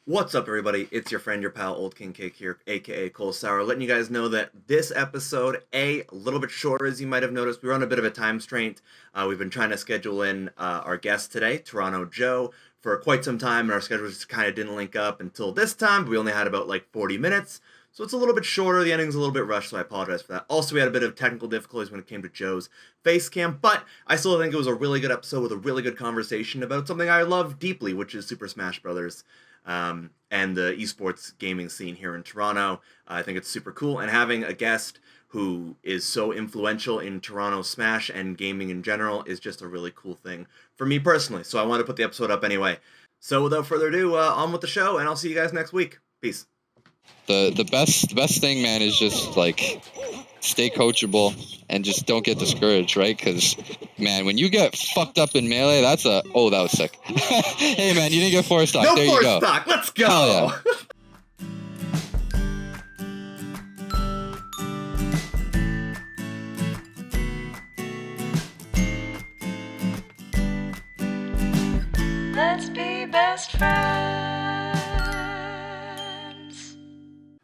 What's up, everybody? It's your friend, your pal, OldKingCake here, aka Cole Sauer, letting you guys know that this episode, a little bit shorter, as you might have noticed. We were on a bit of a time constraint. We've been trying to schedule in our guest today, Toronto Joe, for quite some time, and our schedules kind of didn't link up until this time. But we only had about like 40 minutes, so it's a little bit shorter. The ending's a little bit rushed, so I apologize for that. Also, we had a bit of technical difficulties when it came to Joe's face cam, but I still think it was a really good episode with a really good conversation about something I love deeply, which is Super Smash Brothers. And the eSports gaming scene here in Toronto. I think it's super cool, and having a guest who is so influential in Toronto Smash and gaming in general is just a really cool thing for me personally. So I wanted to put the episode up anyway. So without further ado, on with the show, and I'll see you guys next week. Peace. The best thing, man, is just like stay coachable and just don't get discouraged, right? Because, man, when you get fucked up in Melee, that's that was sick. Hey, man, you didn't get 4 stock. No there 4 you go. stock. Let's go. Hell yeah. Let's be best friends.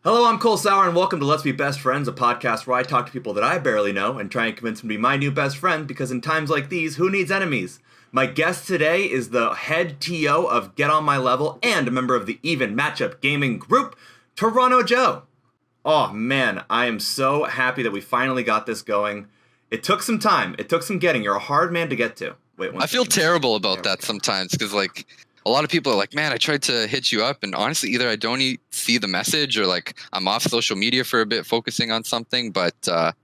Hello, I'm Cole Sauer, and welcome to Let's Be Best Friends, a podcast where I talk to people that I barely know and try and convince them to be my new best friend, because in times like these, who needs enemies? My guest today is the head TO of Get On My Level and a member of the Even Matchup Gaming Group, Toronto Joe. Oh man, I am so happy that we finally got this going. It took some time. It took some getting. You're a hard man to get to. Wait, I feel terrible about that sometimes because, like, a lot of people are like, man, I tried to hit you up, and honestly, either I don't see the message or like I'm off social media for a bit focusing on something. But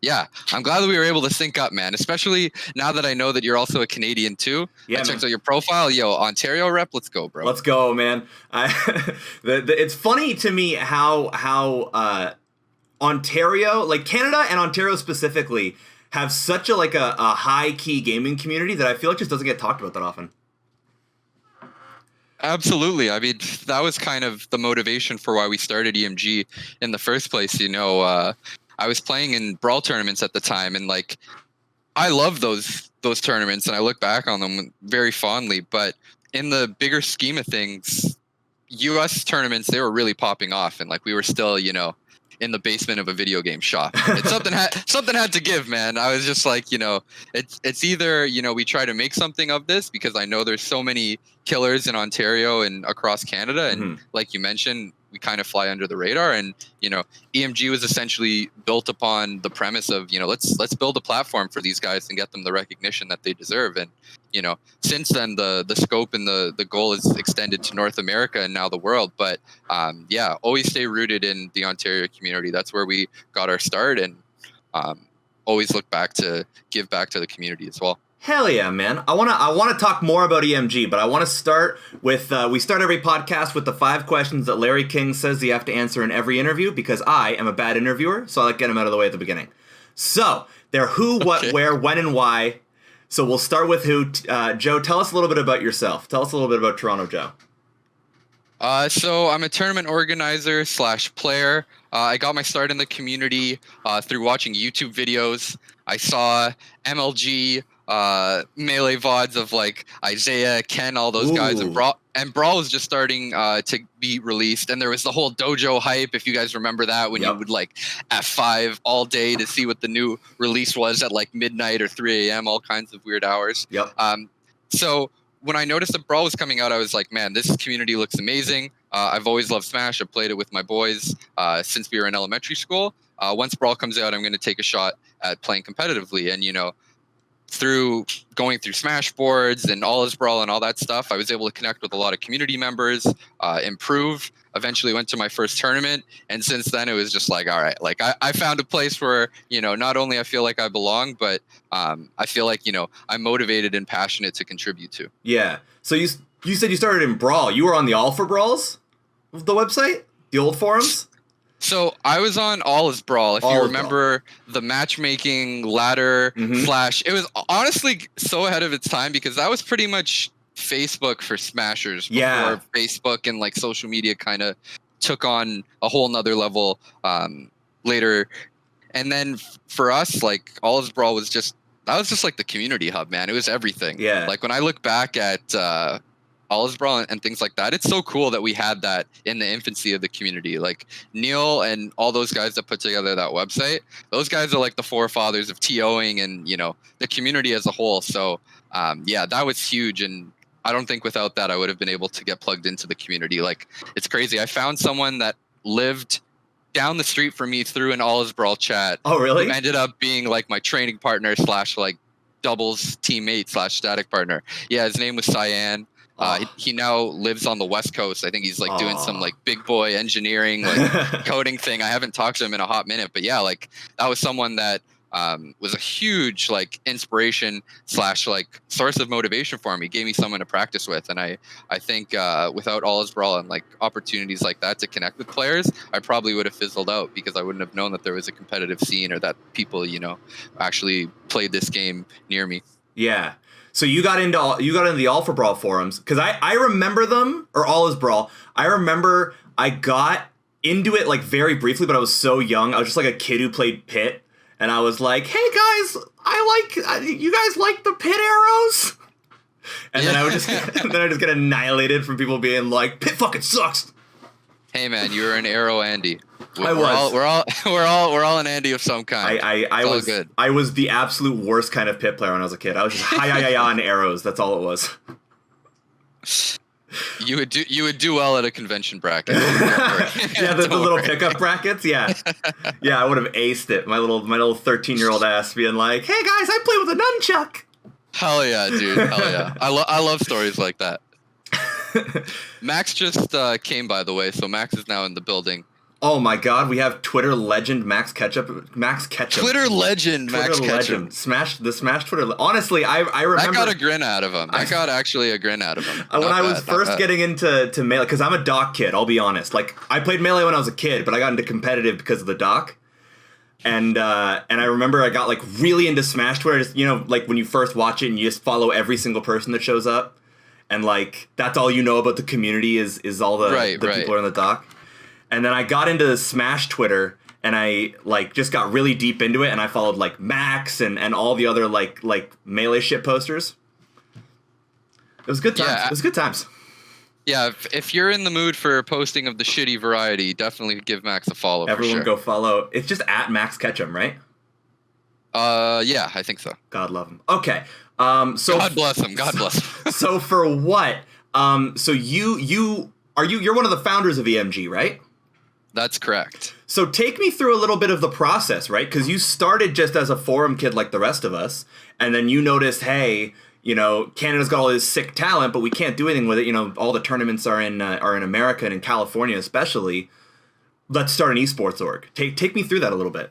yeah, I'm glad that we were able to sync up, man, especially now that I know that you're also a Canadian too. Yeah, I checked out your profile. Yo, Ontario rep, let's go, bro. Let's go, man. It's funny to me how Ontario, like Canada and Ontario specifically, have such a high-key gaming community that I feel like just doesn't get talked about that often. Absolutely. I mean, that was kind of the motivation for why we started EMG in the first place. You know, I was playing in Brawl tournaments at the time, and like, I love those tournaments, and I look back on them very fondly. But in the bigger scheme of things, U.S. tournaments, they were really popping off, and like we were still, you know, in the basement of a video game shop. And something had to give, man. I was just like, you know, it's either, you know, we try to make something of this, because I know there's so many killers in Ontario and across Canada, and like you mentioned, we kind of fly under the radar. And you know, EMG was essentially built upon the premise of, you know, let's build a platform for these guys and get them the recognition that they deserve. And you know, since then the scope and the goal is extended to North America and now the world. But yeah, always stay rooted in the Ontario community. That's where we got our start, and always look back to give back to the community as well. Hell yeah, man. I wanna talk more about EMG, but I want to start with, we start every podcast with the 5 questions that Larry King says you have to answer in every interview, because I am a bad interviewer, so I like to get them out of the way at the beginning. So, they're who, what, Okay. where, when, and why. So we'll start with who. Joe, tell us a little bit about yourself. Tell us a little bit about Toronto Joe. So I'm a tournament organizer / player. I got my start in the community through watching YouTube videos. I saw MLG, Melee VODs of like Isaiah, Ken, all those guys, and Brawl was just starting to be released, and there was the whole dojo hype, if you guys remember that, when you would like F5 all day to see what the new release was at like midnight or 3 a.m., all kinds of weird hours. So when I noticed that Brawl was coming out, I was like, man, this community looks amazing. I've always loved Smash. I've played it with my boys since we were in elementary school. Once Brawl comes out, I'm going to take a shot at playing competitively. And, you know, through going through Smash boards and All Is Brawl and all that stuff, I was able to connect with a lot of community members, improve, eventually went to my first tournament. And since then, it was just like, all right, like I found a place where, you know, not only I feel like I belong, but I feel like, you know, I'm motivated and passionate to contribute to. Yeah. So you said you started in Brawl. You were on the All for Brawls, the website, the old forums? So I was on All Is Brawl, if you remember the matchmaking ladder flash. It was honestly so ahead of its time, because that was pretty much Facebook for Smashers before Facebook and like social media kind of took on a whole nother level later. And then for us, like All Is Brawl was just like the community hub, man. It was everything. Yeah. Like when I look back at All Is Brawl and things like that. It's so cool that we had that in the infancy of the community. Like Neil and all those guys that put together that website, those guys are like the forefathers of TOing and, the community as a whole. So yeah, that was huge. And I don't think without that, I would have been able to get plugged into the community. Like, it's crazy. I found someone that lived down the street from me through an All Is Brawl chat. Oh, really? Who ended up being like my training partner / like doubles teammate / static partner. Yeah, his name was Cyan. He now lives on the West Coast. I think he's like doing some like big boy engineering, like coding thing. I haven't talked to him in a hot minute, but yeah, like that was someone that was a huge like inspiration / like source of motivation for me. Gave me someone to practice with, and I think without All Is Brawl and like opportunities like that to connect with players, I probably would have fizzled out because I wouldn't have known that there was a competitive scene or that people actually played this game near me. Yeah. So you got into the All for Brawl forums, because I remember them, or All Is Brawl. I remember I got into it like very briefly, but I was so young. I was just like a kid who played Pit, and I was like, "Hey guys, you guys like the Pit arrows?" And then I would just get annihilated from people being like, "Pit fucking sucks." Hey man, you were an arrow Andy. We're all an Andy of some kind. I was the absolute worst kind of Pit player when I was a kid. I was just hi on arrows. That's all it was. You would do well at a convention bracket. Yeah, the little pickup brackets. Yeah, I would have aced it. My little 13-year-old ass being like, "Hey guys, I play with a nunchuck." Hell yeah, dude. Hell yeah. I love stories like that. Max just came, by the way, so Max is now in the building. Oh my God, we have Twitter legend Max Ketchup. Twitter legend Max Ketchup. Smash Twitter. Honestly, I remember. I got a grin out of him. I got actually a grin out of him. When I was first getting into Melee, because I'm a doc kid, I'll be honest. Like, I played Melee when I was a kid, but I got into competitive because of the doc. And I remember I got like really into Smash Twitter. Just, like when you first watch it and you just follow every single person that shows up. And like that's all you know about the community is all the people are in the doc. And then I got into the Smash Twitter and I like just got really deep into it and I followed like Max and all the other like Melee shit posters. It was good times. Yeah, it was good times. Yeah, if you're in the mood for posting of the shitty variety, definitely give Max a follow. Everyone go follow. It's just at Max Ketchum, right? Yeah, I think so. God love him. Okay. So God bless him. God bless him. So for what? So you're one of the founders of EMG, right? That's correct. So take me through a little bit of the process, right? Because you started just as a forum kid like the rest of us, and then you noticed, hey, Canada's got all this sick talent, but we can't do anything with it. All the tournaments are in America and in California especially. Let's start an eSports org. Take me through that a little bit.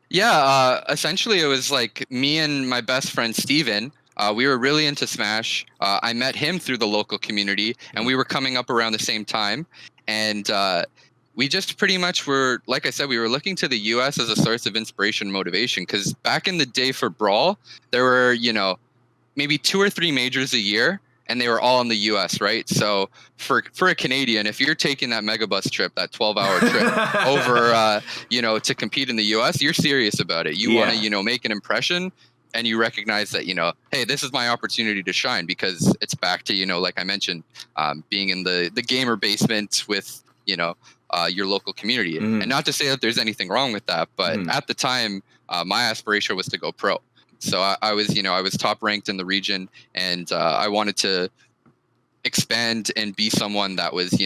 Yeah, essentially it was like me and my best friend Steven. We were really into Smash. I met him through the local community, and we were coming up around the same time. And we just pretty much were, like I said, we were looking to the U.S. as a source of inspiration and motivation. Because back in the day for Brawl, there were, maybe 2 or 3 majors a year, and they were all in the U.S., right? So for a Canadian, if you're taking that megabus trip, that 12-hour trip over, to compete in the U.S., you're serious about it. You want to, make an impression, and you recognize that, hey, this is my opportunity to shine, because it's back to, like I mentioned, being in the gamer basement with, your local community. Mm-hmm. And not to say that there's anything wrong with that, but at the time, my aspiration was to go pro. So I was top ranked in the region, and I wanted to expand and be someone that was,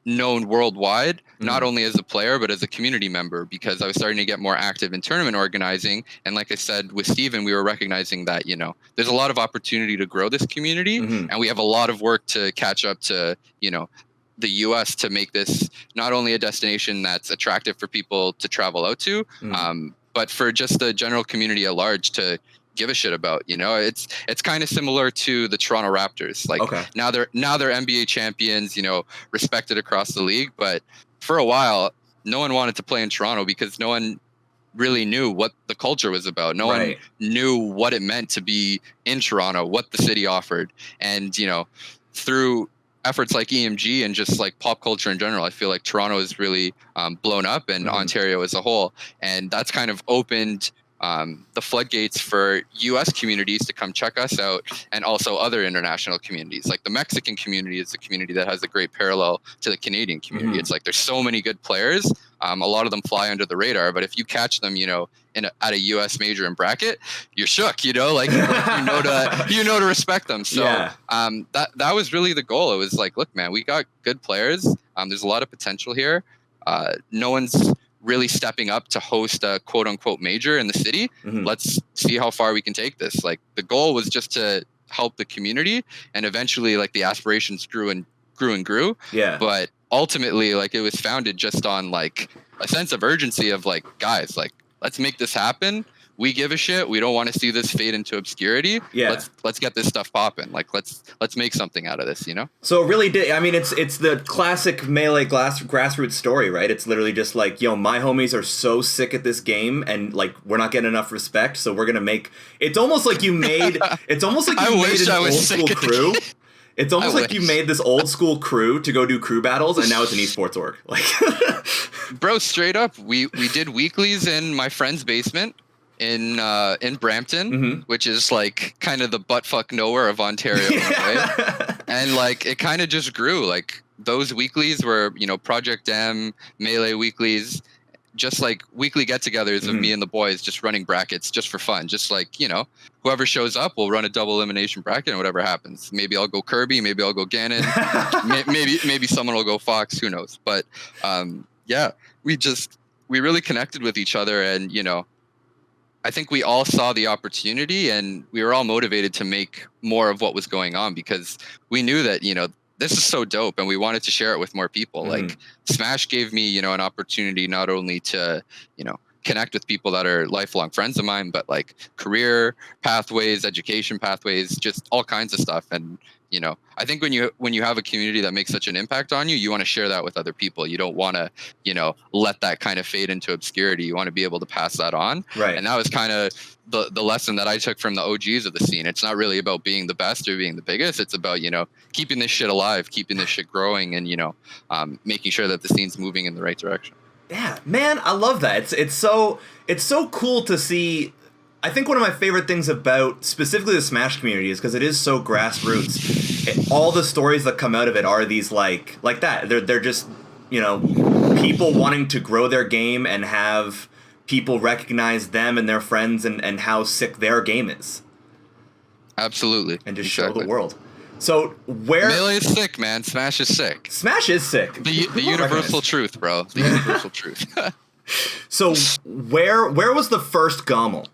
known worldwide, not only as a player, but as a community member, because I was starting to get more active in tournament organizing. And like I said, with Steven, we were recognizing that, there's a lot of opportunity to grow this community, and we have a lot of work to catch up to, the U.S. to make this not only a destination that's attractive for people to travel out to, but for just the general community at large to give a shit about. It's kind of similar to the Toronto Raptors. Like now they're NBA champions, respected across the league. But for a while, no one wanted to play in Toronto because no one really knew what the culture was about. No one knew what it meant to be in Toronto, what the city offered. And, through efforts like EMG and just like pop culture in general, I feel like Toronto is really blown up, and Ontario as a whole. And that's kind of opened the floodgates for U.S. communities to come check us out, and also other international communities. Like the Mexican community is a community that has a great parallel to the Canadian community. It's like there's so many good players. A lot of them fly under the radar, but if you catch them, at a U.S. major and bracket, you're shook. You know to respect them. So that was really the goal. It was like, look, man, we got good players. There's a lot of potential here. No one's really stepping up to host a quote unquote major in the city. Let's see how far we can take this. Like the goal was just to help the community, and eventually like the aspirations grew and grew. Yeah. But ultimately, like it was founded just on like a sense of urgency of like, guys, like let's make this happen. We give a shit. We don't want to see this fade into obscurity. Yeah. Let's get this stuff popping. Like let's make something out of this, So it really did. I mean, it's the classic Melee grassroots story, right? It's literally just like, my homies are so sick at this game, and like we're not getting enough respect, so we're gonna make. It's almost like you made. It's almost like you made an old school crew. It's almost like you made this old school crew to go do crew battles, and now it's an esports org. Like, bro, straight up, we did weeklies in my friend's basement in Brampton, which is like kind of the buttfuck nowhere of Ontario, right? And like it kind of just grew. Like those weeklies were, Project M, Melee weeklies, just like weekly get-togethers of me and the boys just running brackets just for fun. Just like, whoever shows up, we'll run a double elimination bracket and whatever happens. Maybe I'll go Kirby, maybe I'll go Ganon, maybe someone will go Fox, who knows? But we really connected with each other, and I think we all saw the opportunity, and we were all motivated to make more of what was going on, because we knew that, this is so dope, and we wanted to share it with more people. Like Smash gave me, an opportunity not only to, connect with people that are lifelong friends of mine, but like career pathways, education pathways, just all kinds of stuff. And, I think when you have a community that makes such an impact on you, you want to share that with other people. You don't want to, let that kind of fade into obscurity. You want to be able to pass that on. Right. And that was kind of the lesson that I took from the OGs of the scene. It's not really about being the best or being the biggest. It's about, keeping this shit alive, keeping this shit growing, and, making sure that the scene's moving in the right direction. Yeah, man, I love that. It's so cool to see. I think one of my favorite things about specifically the Smash community is because it is so grassroots. All the stories that come out of it are these like that. They're just, people wanting to grow their game and have people recognize them and their friends and how sick their game is. Absolutely. And just show the world. So where Melee is sick, man. Smash is sick. Smash is sick. The universal truth, bro. The universal truth. So where was the first Gommel?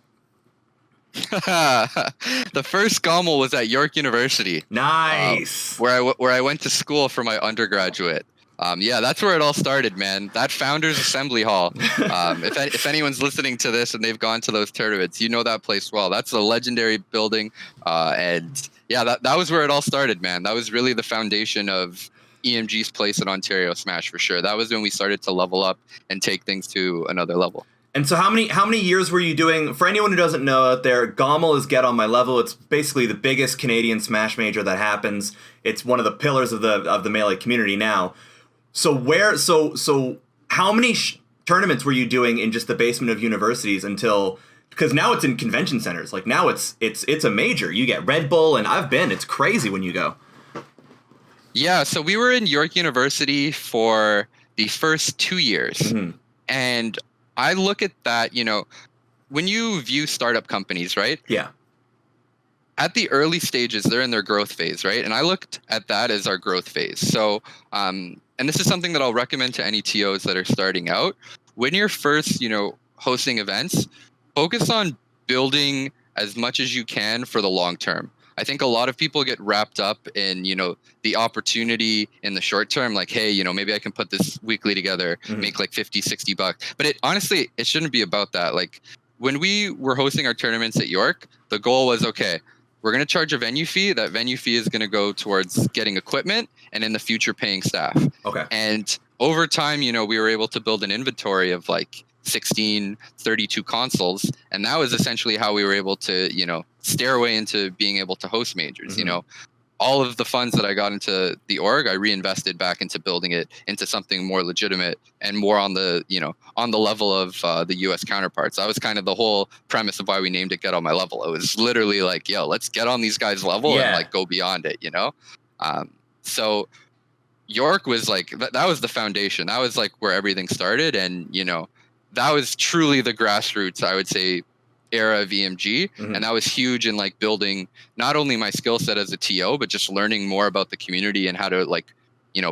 The first Gommel was at York University. Nice. Where I went to school for my undergraduate. That's where it all started, man. That Founders Assembly Hall. If anyone's listening to this and they've gone to those tournaments, you know that place well. That's a legendary building. That was where it all started, man. That was really the foundation of EMG's place in Ontario Smash, for sure. That was when we started to level up and take things to another level. And so how many years were you doing? For anyone who doesn't know out there, Gommel is Get On My Level. It's basically the biggest Canadian Smash major that happens. It's one of the pillars of the Melee community now. So how many tournaments were you doing in just the basement of universities until? Because now it's in convention centers. Like now it's a major. You get Red Bull, and I've been. It's crazy when you go. Yeah, so we were in York University for the first 2 years, and I look at that. When you view startup companies, right? Yeah. At the early stages, they're in their growth phase, right? And I looked at that as our growth phase. So, and this is something that I'll recommend to any TOs that are starting out. When you're first, hosting events, focus on building as much as you can for the long term. I think a lot of people get wrapped up in, the opportunity in the short term, like, hey, maybe I can put this weekly together, make like $50, $60. But honestly, it shouldn't be about that. Like when we were hosting our tournaments at York, the goal was, okay, we're going to charge a venue fee. That venue fee is going to go towards getting equipment and in the future paying staff. Okay. And over time, we were able to build an inventory of like 16, 32 consoles. And that was essentially how we were able to, stairway into being able to host majors. all of the funds that I got into the org, I reinvested back into building it into something more legitimate and more on the, on the level of the US counterparts. That was kind of the whole premise of why we named it Get on My Level. It was literally like, yo, let's get on these guys' level and like go beyond it, So York was like, that was the foundation. That was like where everything started. And, that was truly the grassroots, I would say, era of EMG. And that was huge in like building not only my skill set as a TO, but just learning more about the community and how to like,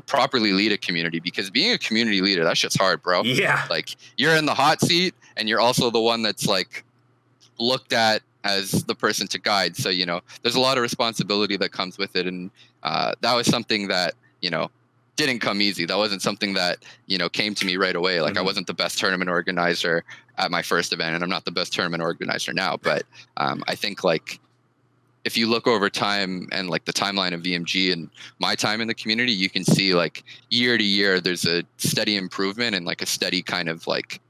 properly lead a community, because being a community leader, that shit's hard, bro. Yeah. Like you're in the hot seat and you're also the one that's like looked at as the person to guide. So, there's a lot of responsibility that comes with it. And that was something that, didn't come easy. That wasn't something that, came to me right away. Like I wasn't the best tournament organizer at my first event, and I'm not the best tournament organizer now. But I think like if you look over time and like the timeline of VMG and my time in the community, you can see like year to year, there's a steady improvement and like a steady kind of like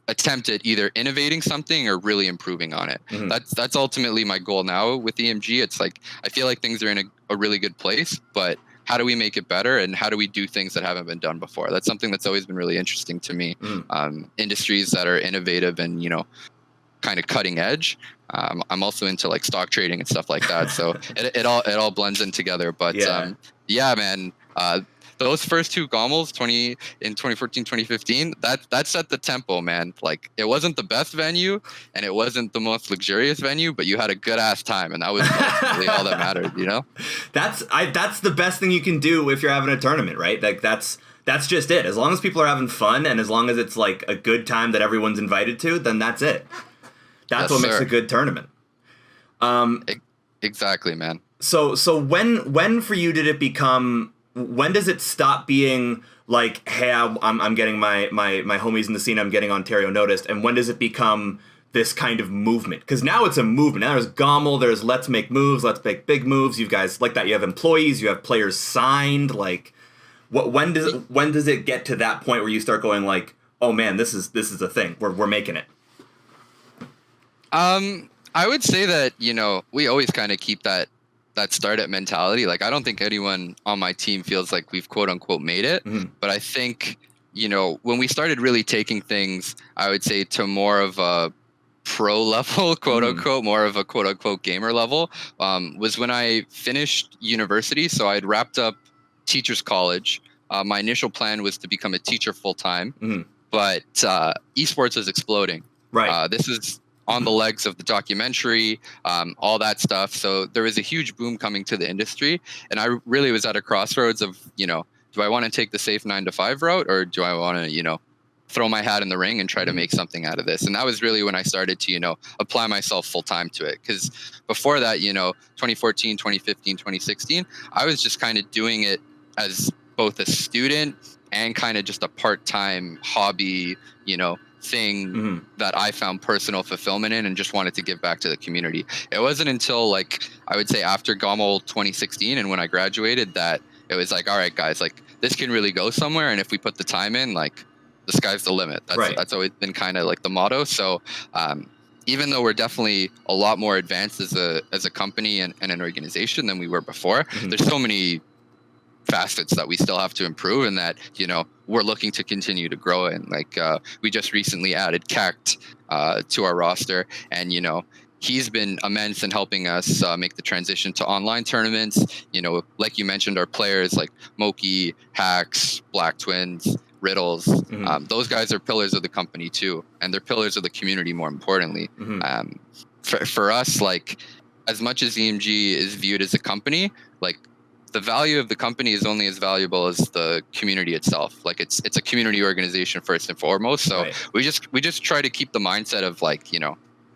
attempt at either innovating something or really improving on it. That's ultimately my goal now with EMG. It's like, I feel like things are in a really good place, but how do we make it better, and how do we do things that haven't been done before? That's something that's always been really interesting to me. Industries that are innovative and, kind of cutting edge. I'm also into like stock trading and stuff like that. So it all blends in together. But yeah, man, those first two Gommels, 2014, 2015, that set the tempo, man. Like it wasn't the best venue and it wasn't the most luxurious venue, but you had a good ass time, and that was ultimately all that mattered, That's the best thing you can do if you're having a tournament, right? Like that's just it. As long as people are having fun and as long as it's like a good time that everyone's invited to, then that's it. That's what makes a good tournament. Exactly, man. So when for you did it become? When does it stop being like, hey, I'm getting my homies in the scene, I'm getting Ontario noticed, and when does it become this kind of movement? Because now it's a movement. Now there's Gommel, there's Let's Make Moves, Let's Make Big Moves. You guys like that. You have employees, you have players signed. Like, when does it get to that point where you start going like, oh man, this is a thing. We're making it. I would say that we always kind of keep that startup mentality. Like I don't think anyone on my team feels like we've quote unquote made it, but I think when we started really taking things, I would say to more of a pro level, quote unquote, more of a quote unquote gamer level, was when I finished university. So I'd wrapped up teachers college. My initial plan was to become a teacher full time, but eSports was exploding. Right. This is on the legs of the documentary, all that stuff. So there was a huge boom coming to the industry. And I really was at a crossroads of, do I want to take the safe 9-to-5 route, or do I want to, throw my hat in the ring and try to make something out of this? And that was really when I started to, apply myself full time to it. Because before that, 2014, 2015, 2016, I was just kind of doing it as both a student and kind of just a part-time hobby, thing that I found personal fulfillment in and just wanted to give back to the community. It wasn't until like I would say after Gommel 2016 and when I graduated that it was like, all right guys, like this can really go somewhere, and if we put the time in, like the sky's the limit. That's always been kind of like the motto. So even though we're definitely a lot more advanced as a company and an organization than we were before, there's so many facets that we still have to improve, and that we're looking to continue to grow in. Like we just recently added Cact to our roster, and he's been immense in helping us make the transition to online tournaments. Like you mentioned, our players like Moki, Hacks, Black Twins, Riddles, those guys are pillars of the company too, and they're pillars of the community more importantly. For us, like as much as EMG is viewed as a company, like the value of the company is only as valuable as the community itself. Like it's a community organization first and foremost. So we just try to keep the mindset of like,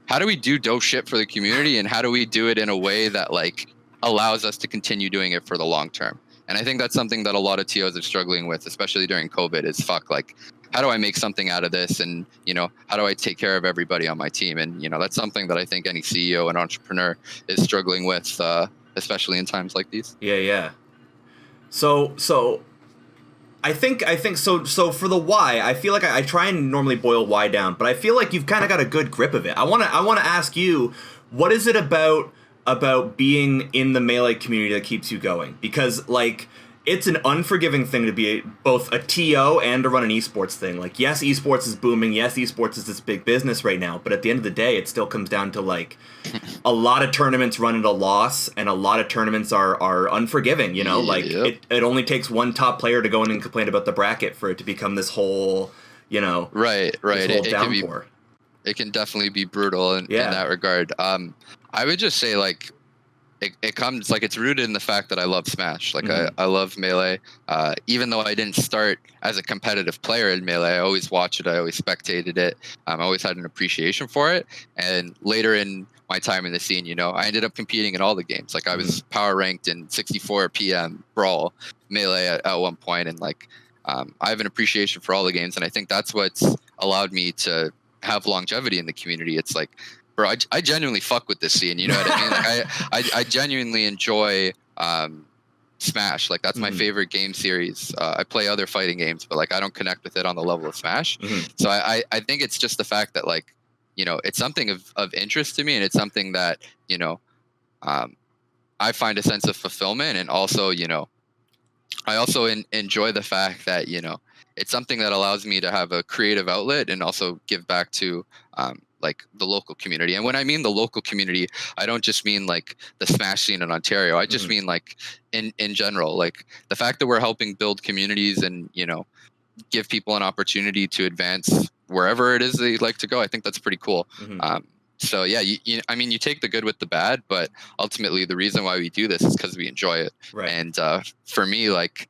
how do we do dope shit for the community, and how do we do it in a way that like allows us to continue doing it for the long term? And I think that's something that a lot of TOs are struggling with, especially during COVID, is like, how do I make something out of this? And, how do I take care of everybody on my team? And, that's something that I think any CEO and entrepreneur is struggling with, especially in times like these. Yeah. So I think so for the why, I feel like I try and normally boil why down, but I feel like you've kind of got a good grip of it. I want to ask you, what is it about about being in the Melee community that keeps you going, because like it's an unforgiving thing to be both a TO and to run an esports thing. Like, yes, esports is booming. Yes, esports is this big business right now. But at the end of the day, it still comes down to, like, a lot of tournaments run at a loss, and a lot of tournaments are unforgiving, you know? Like, it only takes one top player to go in and complain about the bracket for it to become this whole, you know... Right. This whole It can definitely be brutal in that regard. I would just say, like, it comes, like, it's rooted in the fact that I love Smash. Like, I love Melee. Even though I didn't start as a competitive player in Melee, I always watched it. I always spectated it. I always had an appreciation for it. And later in my time in the scene, you know, I ended up competing in all the games. Like, I was power ranked in 64 PM Brawl, Melee at one point. And, like, I have an appreciation for all the games. And I think that's what's allowed me to have longevity in the community. It's like, bro, I genuinely fuck with this scene. You know what I mean? Like, I genuinely enjoy Smash. Like, that's my favorite game series. I play other fighting games, but, like, I don't connect with it on the level of Smash. So I think it's just the fact that, like, you know, it's something of interest to me, and it's something that, you know, I find a sense of fulfillment. And also, you know, I also enjoy the fact that, you know, it's something that allows me to have a creative outlet and also give back to like the local community. And when I mean the local community, I don't just mean like the Smash scene in Ontario. I just mean like in general, like the fact that we're helping build communities and, you know, give people an opportunity to advance wherever it is they'd like to go. I think that's pretty cool. So yeah, I mean, you take the good with the bad, but ultimately the reason why we do this is because we enjoy it. Right. And for me, like,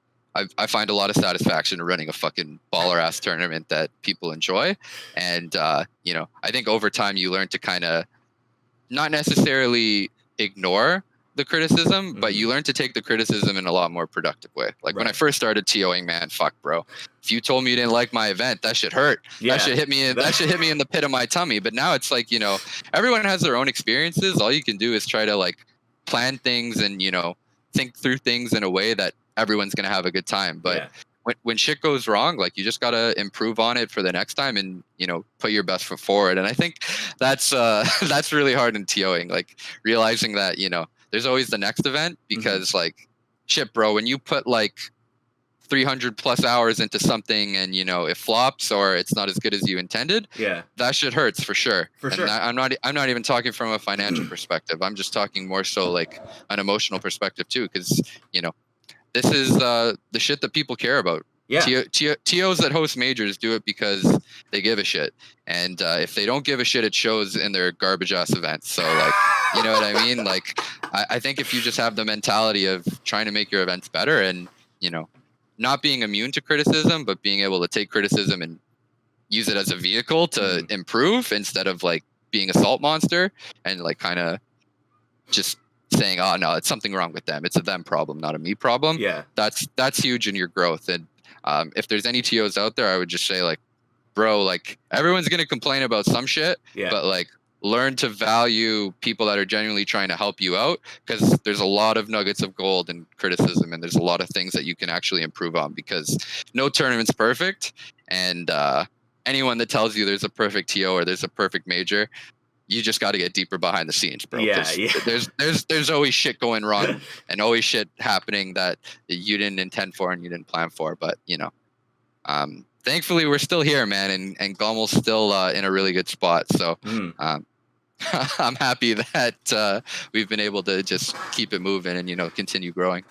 I find a lot of satisfaction in running a fucking baller ass tournament that people enjoy. And, you know, I think over time you learn to kind of not necessarily ignore the criticism, but you learn to take the criticism in a lot more productive way. Like when I first started TOing, man, fuck, bro. If you told me you didn't like my event, that shit hurt. That should hit me. That should hit me in the pit of my tummy. But now it's like, you know, everyone has their own experiences. All you can do is try to like plan things and, you know, think through things in a way that everyone's going to have a good time. But when shit goes wrong, like, you just got to improve on it for the next time and, you know, put your best foot forward. And I think that's really hard in TOing, like realizing that, you know, there's always the next event because like, shit, bro, when you put like 300 plus hours into something and, you know, it flops or it's not as good as you intended, that shit hurts for sure. I'm not even talking from a financial perspective. I'm just talking more so like an emotional perspective too. Cause, you know, this is the shit that people care about. TOs that host majors do it because they give a shit. And if they don't give a shit, it shows in their garbage ass events. So like, you know what I mean? Like, I think if you just have the mentality of trying to make your events better and, you know, not being immune to criticism, but being able to take criticism and use it as a vehicle to improve instead of like being a salt monster and like kind of just saying, oh no, it's something wrong with them. It's a them problem, not a me problem. That's huge in your growth. And if there's any TOs out there, I would just say like, bro, like everyone's going to complain about some shit, but like learn to value people that are genuinely trying to help you out, because there's a lot of nuggets of gold in criticism and there's a lot of things that you can actually improve on, because no tournament's perfect. And anyone that tells you there's a perfect TO or there's a perfect major, you just got to get deeper behind the scenes, bro. There's always shit going wrong and always shit happening that you didn't intend for and you didn't plan for. But, you know, thankfully we're still here, man. And Gommel's still in a really good spot. So I'm happy that we've been able to just keep it moving and, you know, continue growing.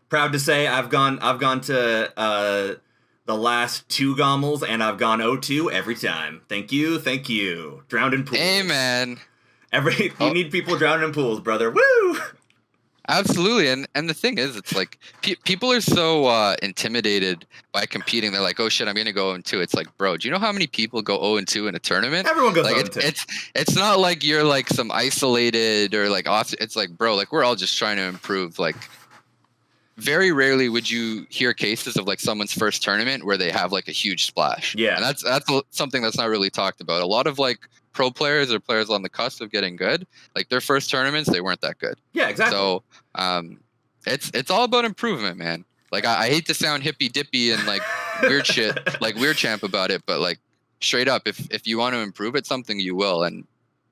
Proud to say I've gone to the last 2 Gommels, and I've gone 0-2 every time. Thank you. Drowned in pools. Hey, man. You need people drowned in pools, brother. Woo! Absolutely. And the thing is, it's like people are so intimidated by competing. They're like, oh shit, I'm going to go 0-2. It's like, bro, do you know how many people go 0-2 in a tournament? Everyone goes like, 0-2. It's not like you're like some isolated or like awesome. It's like, bro, like we're all just trying to improve. Like, very rarely would you hear cases of like someone's first tournament where they have like a huge splash. And that's something that's not really talked about. A lot of like pro players or players on the cusp of getting good, like their first tournaments, they weren't that good. Yeah, exactly. So it's all about improvement, man. Like I hate to sound hippy dippy and like weird shit, like weird champ about it, but like straight up, if you want to improve at something, you will. And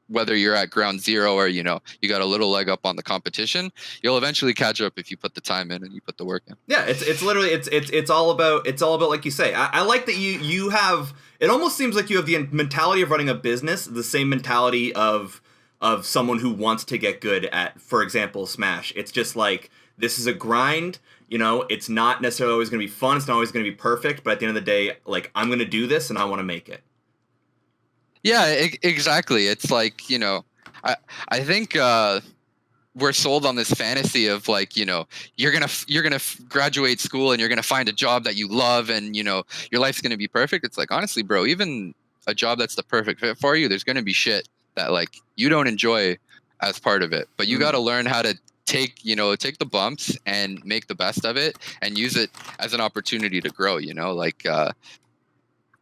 whether you're at ground zero or, you know, you got a little leg up on the competition, you'll eventually catch up if you put the time in and you put the work in. Yeah, it's literally it's all about like you say. I like that you have. It almost seems like you have the mentality of running a business, the same mentality of someone who wants to get good at, for example, Smash. It's just like, this is a grind. You know, it's not necessarily always going to be fun. It's not always going to be perfect. But at the end of the day, like, I'm going to do this and I want to make it. Yeah, exactly. It's like, you know, I think we're sold on this fantasy of like, you know, you're gonna graduate school and you're gonna find a job that you love and, you know, your life's gonna be perfect. It's like, honestly, bro, even a job that's the perfect fit for you, there's gonna be shit that like you don't enjoy as part of it. But you got to learn how to take the bumps and make the best of it and use it as an opportunity to grow. You know, like.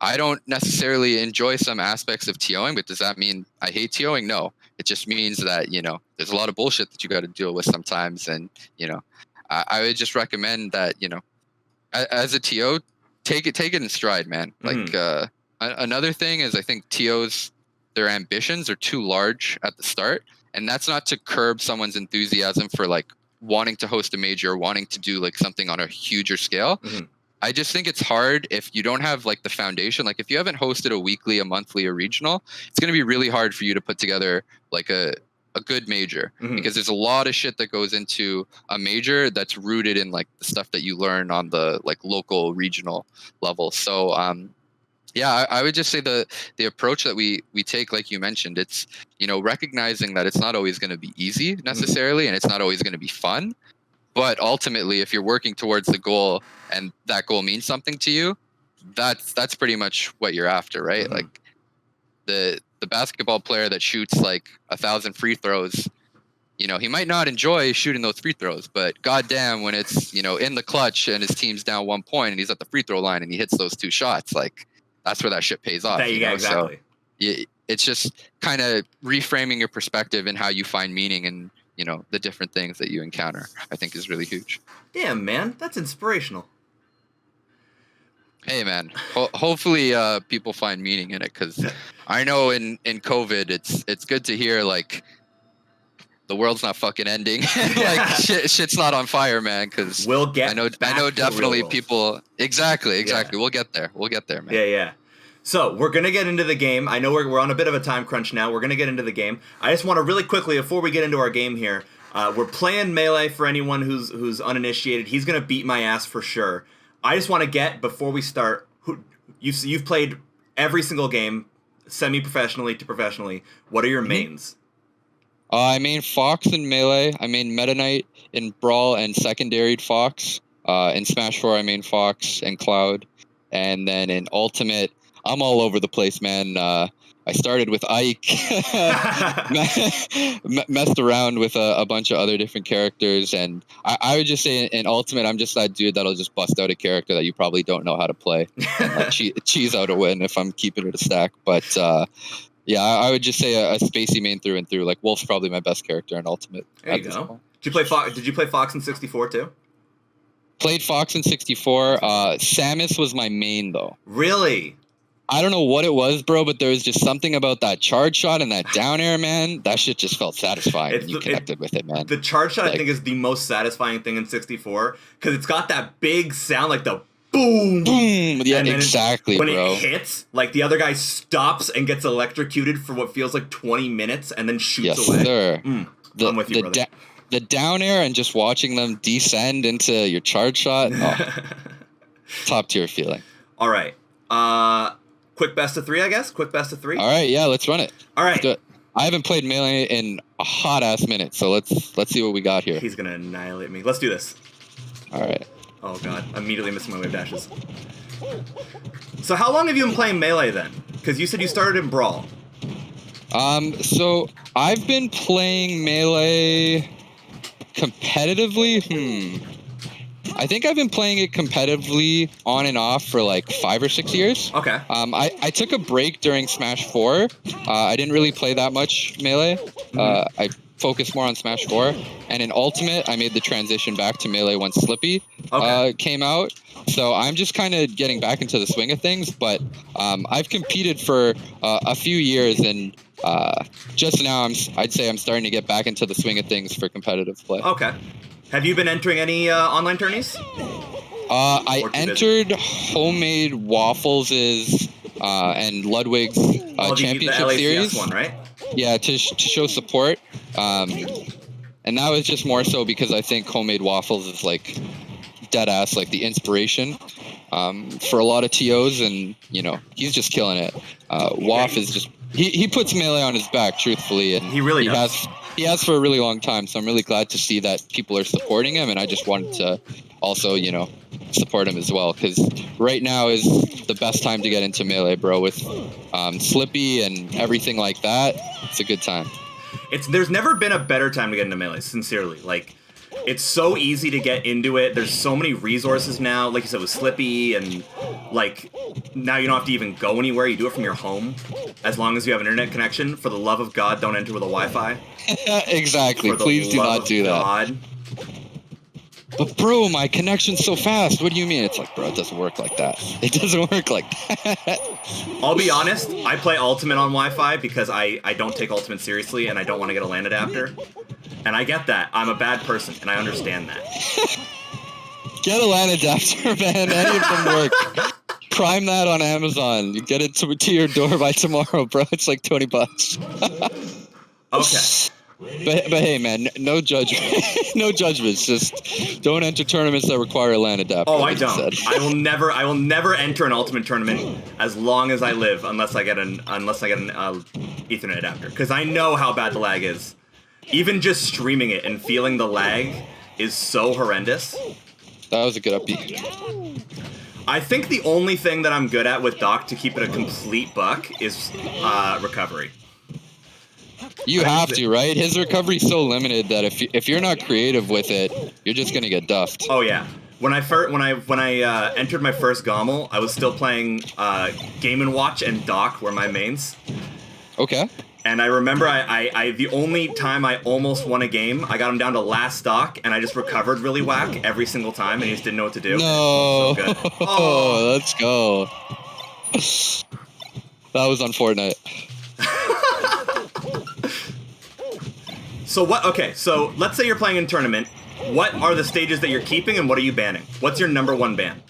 I don't necessarily enjoy some aspects of TOing, but does that mean I hate TOing? No. It just means that, you know, there's a lot of bullshit that you got to deal with sometimes. And, you know, I would just recommend that, you know, as a TO, take it in stride, man. Like, another thing is I think TOs, their ambitions are too large at the start. And that's not to curb someone's enthusiasm for like wanting to host a major or wanting to do like something on a huger scale. I just think it's hard if you don't have like the foundation. Like if you haven't hosted a weekly, a monthly, or regional, it's going to be really hard for you to put together like a good major because there's a lot of shit that goes into a major that's rooted in like the stuff that you learn on the like local, regional level. So yeah, I would just say the approach that we take, like you mentioned, it's, you know, recognizing that it's not always going to be easy necessarily, and it's not always going to be fun. But ultimately, if you're working towards the goal and that goal means something to you, that's pretty much what you're after, right? Like the basketball player that shoots like 1,000 free throws, you know, he might not enjoy shooting those free throws, but goddamn, when it's, you know, in the clutch and his team's down 1 point and he's at the free throw line and he hits those 2 shots, like that's where that shit pays off. Yeah, exactly. So it's just kind of reframing your perspective and how you find meaning and, you know, the different things that you encounter, I think is really huge. Damn, man, that's inspirational. Hey, man, hopefully people find meaning in it, because I know in COVID, it's good to hear like the world's not fucking ending, like shit's not on fire, man. Because we'll get. I know definitely people. Exactly. Yeah. We'll get there, man. Yeah. So we're gonna get into the game. I know we're on a bit of a time crunch now. We're gonna get into the game. I just want to really quickly, before we get into our game here, we're playing Melee for anyone who's uninitiated. He's gonna beat my ass for sure. I just want to get, before we start, you've played every single game, semi-professionally to professionally. What are your mains? I main Fox in Melee. I main Meta Knight in Brawl and secondaried Fox. In Smash 4, I main Fox and Cloud. And then in Ultimate, I'm all over the place, man. I started with Ike, messed around with a bunch of other different characters, and I would just say in Ultimate, I'm just that dude that'll just bust out a character that you probably don't know how to play, and like cheese out a win if I'm keeping it a stack. But yeah, I would just say a spacey main through and through. Like Wolf's probably my best character in Ultimate. There you go. Did you play Fox in 64 too? Played Fox in 64. Samus was my main though. Really? I don't know what it was, bro, but there was just something about that charge shot and that down air, man. That shit just felt satisfying when you connected with it, man. The charge shot, like, I think, is the most satisfying thing in 64 because it's got that big sound, like the boom. Boom. Yeah, exactly, when bro. When it hits, like the other guy stops and gets electrocuted for what feels like 20 minutes and then shoots away. Yes, sir. I'm with you, brother. The down air and just watching them descend into your charge shot. Oh, top tier feeling. All right. Quick best of 3, I guess. Quick best of 3. All right, yeah, let's run it. All right. Let's do it. I haven't played Melee in a hot ass minute, so let's see what we got here. He's gonna annihilate me. Let's do this. All right. Oh god, immediately missing my wave dashes. So how long have you been playing Melee then? Because you said you started in Brawl. So I've been playing Melee competitively. I think I've been playing it competitively on and off for like 5 or 6 years. Okay. I took a break during Smash 4. I didn't really play that much Melee. I focus more on Smash 4. And in Ultimate, I made the transition back to Melee once Slippy came out. So I'm just kind of getting back into the swing of things. But I've competed for a few years, and just now I'd say I'm starting to get back into the swing of things for competitive play. Okay. Have you been entering any online tourneys? I entered Homemade Waffles' and Ludwig's championship the LACS series. one, right? Yeah, to show support. And that was just more so because I think Homemade Waffles is like dead ass, like the inspiration for a lot of TOs, and he's just killing it. Waff is just he puts Melee on his back, truthfully, and he really does. He has for a really long time. So I'm really glad to see that people are supporting him, and I just wanted to also support him as well, because right now is the best time to get into Melee, bro, with Slippy and everything like that. It's a good time. There's never been a better time to get into Melee, sincerely. Like, it's so easy to get into it. There's so many resources now, like you said, with Slippy, and like now you don't have to even go anywhere. You do it from your home, as long as you have an internet connection. For the love of God, don't enter with a Wi-Fi. Exactly. Please do not do that. But bro, my connection's so fast. What do you mean? It's like, bro, it doesn't work like that. It doesn't work like that. I'll be honest, I play Ultimate on Wi-Fi because I don't take Ultimate seriously, and I don't want to get a LAN adapter. And I get that. I'm a bad person, and I understand that. Get a LAN adapter, man. Any of them work. Prime that on Amazon. You get it to your door by tomorrow, bro. It's like $20. Okay. But hey, man, no judgment. No judgments. Just don't enter tournaments that require a LAN adapter. Oh, I don't. I will never enter an Ultimate tournament as long as I live, unless I get an Ethernet adapter, because I know how bad the lag is. Even just streaming it and feeling the lag is so horrendous. That was a good upbeat. I think the only thing that I'm good at with Doc to keep it a complete buck is recovery. You have to, right? His recovery's so limited that if you're not creative with it, you're just gonna get duffed. Oh yeah. When I entered my first Gommel, I was still playing Game & Watch and Doc were my mains. Okay. And I remember I the only time I almost won a game, I got him down to last stock, and I just recovered really whack every single time, and he just didn't know what to do. No. So good. Oh, let's go. That was unfortunate. So what? Okay, so let's say you're playing in a tournament. What are the stages that you're keeping, and what are you banning? What's your number one ban?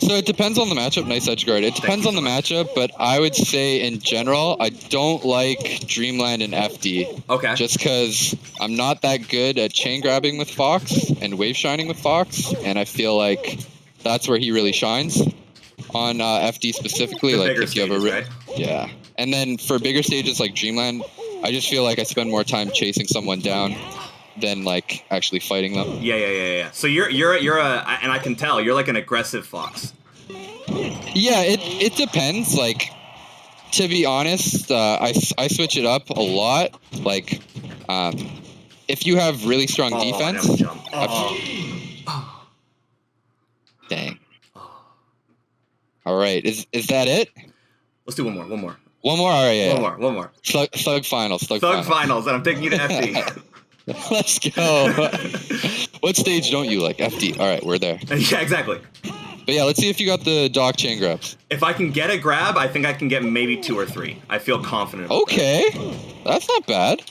So it depends on the matchup, nice edge guard. It depends on the matchup, but I would say in general, I don't like Dreamland and FD. Okay. Just because I'm not that good at chain grabbing with Fox and wave shining with Fox, and I feel like that's where he really shines on FD specifically. The like bigger if you have a stages, right? Yeah. And then for bigger stages like Dreamland, I just feel like I spend more time chasing someone down than like actually fighting them. Yeah. So you're and I can tell you're like an aggressive Fox. Yeah, it depends. Like, to be honest, I switch it up a lot. Like, if you have really strong defense. Dang. All right, is that it? Let's do one more. One more. All right, yeah. One more. Thug finals. Thug finals, and I'm taking you to FD. Let's go. What stage don't you like? FD. All right, we're there. Yeah, exactly. But yeah, let's see if you got the Doc chain grabs. If I can get a grab, I think I can get maybe 2 or 3. I feel confident. Okay, that's not bad.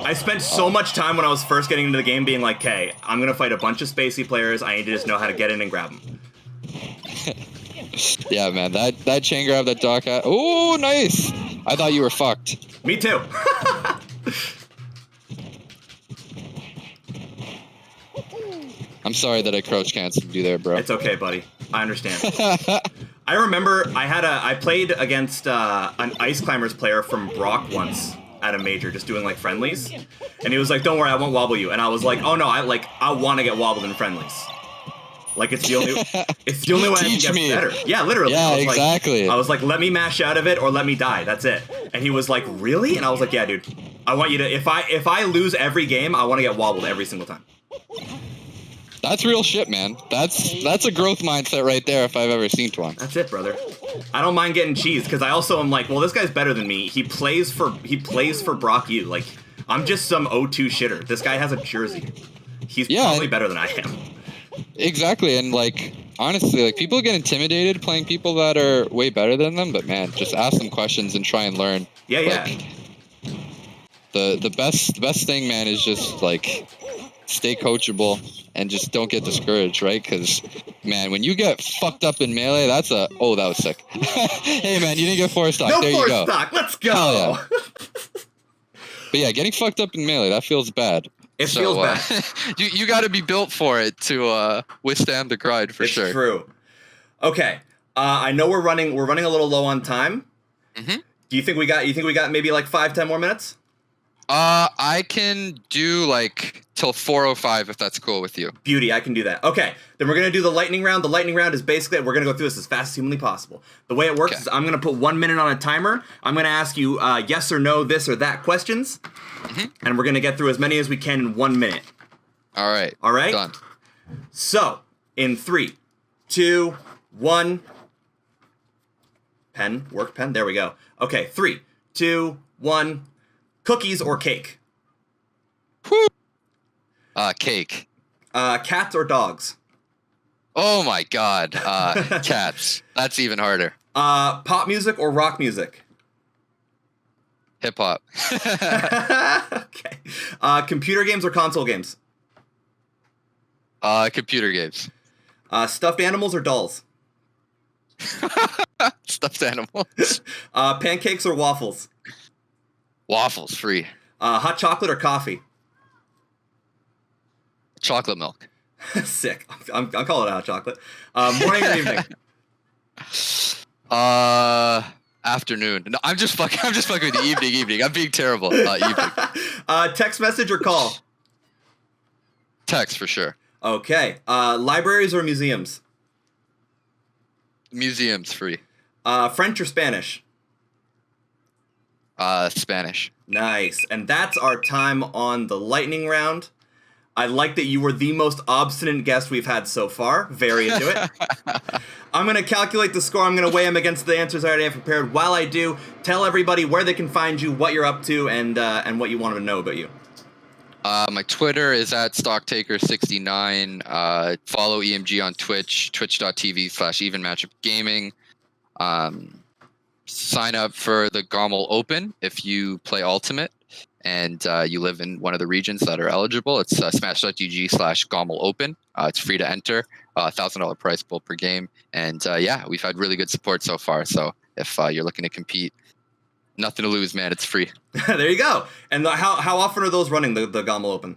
I spent so much time when I was first getting into the game being like, okay, I'm going to fight a bunch of spacey players. I need to just know how to get in and grab them. Yeah, man, that chain grab that Doc had. Oh, nice. I thought you were fucked. Me too. I'm sorry that I crouch canceled you there, bro. It's okay, buddy. I understand. I remember I played against an Ice Climbers player from Brock once at a major, just doing like friendlies, and he was like, "Don't worry, I won't wobble you," and I was like, "Oh no, I want to get wobbled in friendlies. Like it's the only way I can get better." Yeah, literally. Yeah, exactly. I was like, "Let me mash out of it or let me die. That's it." And he was like, "Really?" And I was like, "Yeah, dude. I want you to. If I lose every game, I want to get wobbled every single time." That's real shit, man. That's a growth mindset right there if I've ever seen one. That's it, brother. I don't mind getting cheesed because I also am like, well, this guy's better than me. He plays for Brock U. Like, I'm just some O2 shitter. This guy has a jersey. He's Yeah, probably better than I am. Exactly, and like honestly, like people get intimidated playing people that are way better than them, but man, just ask them questions and try and learn. Yeah, yeah. Like, the best thing, man, is just like stay coachable and just don't get discouraged, right? Because man, when you get fucked up in melee, that's that was sick. Hey man, you didn't get 4-stock. No there you 4 go. stock. Let's go. Hell yeah. But yeah, getting fucked up in melee, that feels bad. It feels bad. You got to be built for it to withstand the grind for sure. It's true. Okay. I know we're running a little low on time. Mm-hmm. Do you think we got maybe like 5-10 more minutes? I can do like till 4:05 if that's cool with you. Beauty, I can do that. Okay, then we're gonna do the lightning round. The lightning round is basically we're gonna go through this as fast as humanly possible. The way it works is I'm gonna put 1 minute on a timer. I'm gonna ask you yes or no, this or that questions, and we're gonna get through as many as we can in 1 minute. All right. All right. Done. So in 3, 2, 1. Pen, work pen. There we go. Okay, 3, 2, 1. Cookies or cake? Whew. Cake. Cats or dogs? Oh my God. Cats. That's even harder. Pop music or rock music? Hip hop. Okay. Computer games or console games? Computer games. Stuffed animals or dolls? Stuffed animals. Pancakes or waffles? Waffles, free. Hot chocolate or coffee? Chocolate milk. Sick. I'm calling it hot chocolate. Morning or evening? Afternoon. No, I'm just fucking with the evening. I'm being terrible. Evening. Text message or call? Text for sure. Okay. Libraries or museums? Museums, free. French or Spanish? Spanish. Nice. And that's our time on the lightning round. I like that you were the most obstinate guest we've had so far. Very into it. I'm going to calculate the score. I'm going to weigh them against the answers I already have prepared. While I do, tell everybody where they can find you, what you're up to, and what you want them to know about you. My Twitter is at StockTaker69. Follow EMG on Twitch, twitch.tv/evenmatchupgaming. Sign up for the Gommel Open if you play Ultimate and you live in one of the regions that are eligible. It's smash.gg/Gommel Open. It's free to enter, $1,000 prize pool per game. And yeah, we've had really good support so far. So if you're looking to compete, nothing to lose, man. It's free. There you go. And how often are those running, the Gommel Open?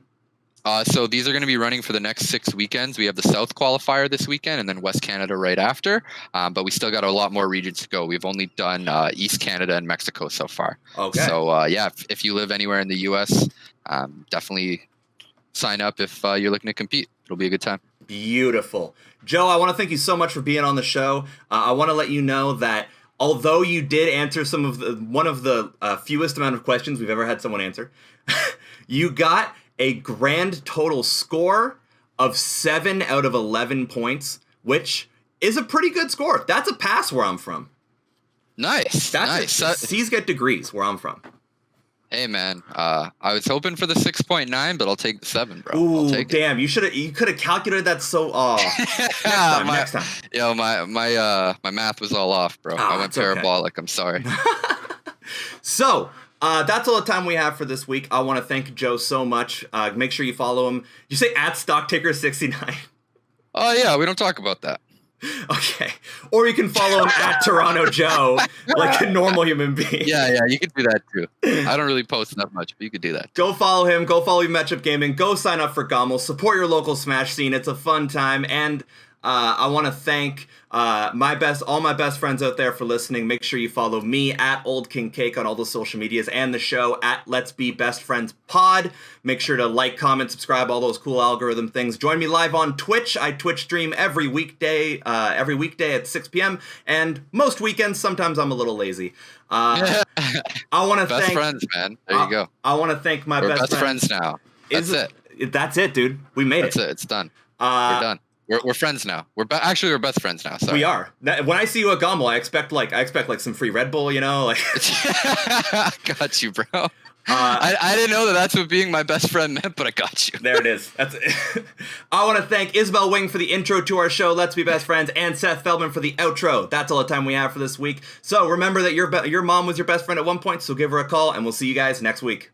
So these are going to be running for the next 6 weekends. We have the South qualifier this weekend and then West Canada right after. But we still got a lot more regions to go. We've only done East Canada and Mexico so far. Okay. So yeah, if you live anywhere in the U.S., definitely sign up if you're looking to compete. It'll be a good time. Beautiful. Joe, I want to thank you so much for being on the show. I want to let you know that although you did answer one of the fewest amount of questions we've ever had someone answer, you got a grand total score of 7 out of 11 points, which is a pretty good score. That's a pass where I'm from. Nice. Nice. C's get degrees where I'm from. Hey man, I was hoping for the 6.9, but I'll take the 7, bro. Ooh, I'll take damn! You could have calculated that so. Next time. Yo, my math was all off, bro. I went parabolic. Okay. I'm sorry. So. That's all the time we have for this week. I want to thank Joe so much. Make sure you follow him. You say at StockTaker69. Oh yeah, we don't talk about that. Okay. Or you can follow him at Toronto Joe, like a normal human being. Yeah, you can do that too. I don't really post that much, but you could do that. Go follow him. Go follow Matchup Gaming. Go sign up for Gommel. Support your local Smash scene. It's a fun time. And I want to thank all my best friends out there for listening. Make sure you follow me at OldKingCake on all the social medias and the show at Let's Be Best Friends Pod. Make sure to like, comment, subscribe, all those cool algorithm things. Join me live on Twitch. I Twitch stream every weekday at 6 p.m. and most weekends. Sometimes I'm a little lazy. I want to thank best friends, man. There you go. I want to thank my best friends now. That's it. That's it, dude. We made it. That's it. It's done. We're done. We're friends now. We're best friends now. Sorry. We are. When I see you at Gommel, I expect some free Red Bull, you know, like. Got you, bro. I didn't know that that's what being my best friend meant, but I got you. There it is. That's it. I want to thank Isabel Wing for the intro to our show, Let's Be Best Friends, and Seth Feldman for the outro. That's all the time we have for this week. So remember that your mom was your best friend at one point, so give her a call, and we'll see you guys next week.